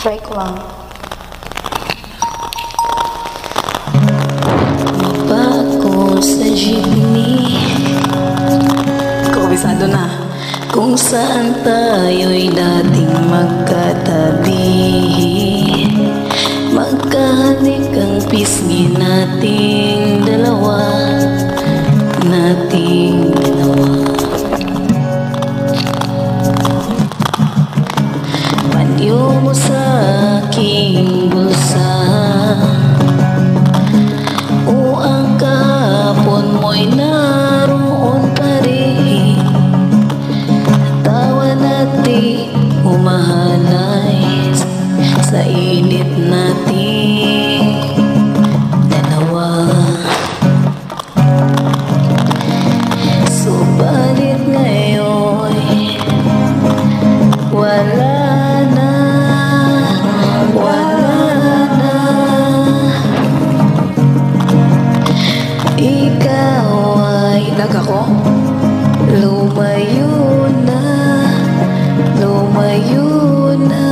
Try ko lang. Mapa ako sa jeepney, Kabisado na. kung saan tayo'y dating magkatabi. Magkahalik ang pisngi nating dalawa, nating dalawa. Panyo mo sa aking bulsa, o ang kahapon mo'y naroon pa rin. Tawa natin umahalay sa init natin dalawa. Subalit ngayon wala na, wala na. Ikaw ay Ako? lumayo na, lumayo na.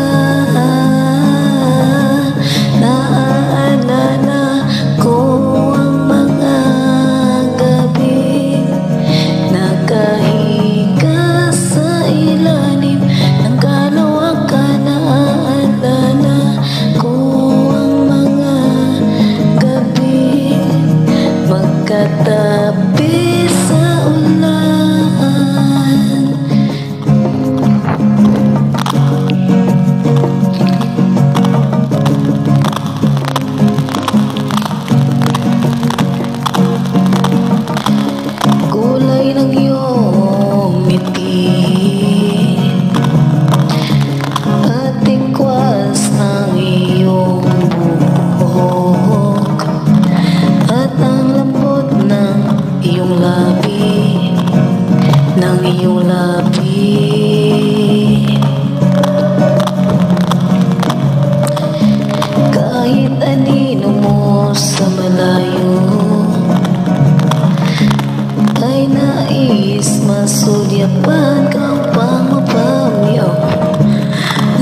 Naaalala ko ang mga gabi, nakahiga sa ilalim ng kalawakan. Naaalala ko ang mga gabi, magkatabi sa ulan. Kulay ng iyong ngiti at tikwas ng iyong buhok, at ang lambot ng iyong labi, ng iyong labi. Kahit anino mo sa malayo, ay nais masulyapan ka upang mapawi ako,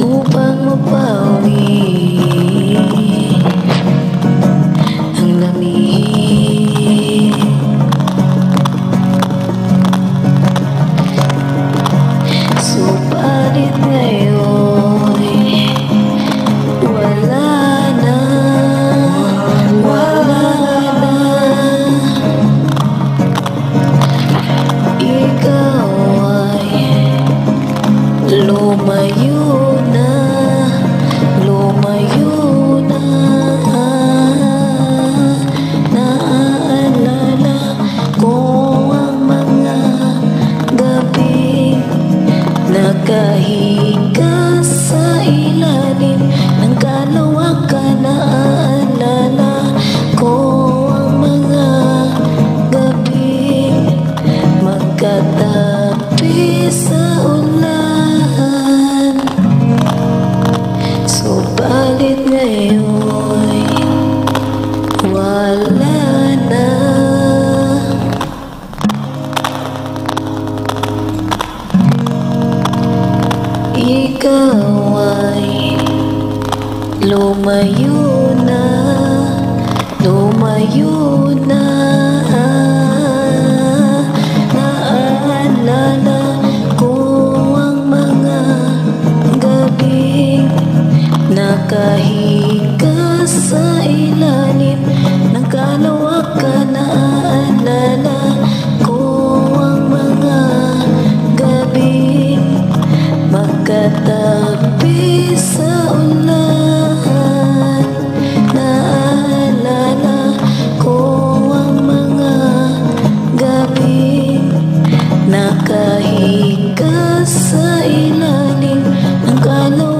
upang mapawi ang lamig. Subalit ngayon wala na, wala na. Ikaw ay lumayo na, lumayo na. Naaalala ko ang mga gabi, nakahiga sa ilalim ng kalawakan. Naaalala ko ang mga gabi, magkatabi sa ulan. Subalit ngayon wala na. Ikaw ay lumayo na, lumayo na. Naalala ko ang mga gabi, nakahiga sa ilalim ng kalawakan. Naalala ko ang mga gabi, magkatabi sa ulan. Naalala ko ang mga gabi, nakahiga sa ilalim ng kalawakan.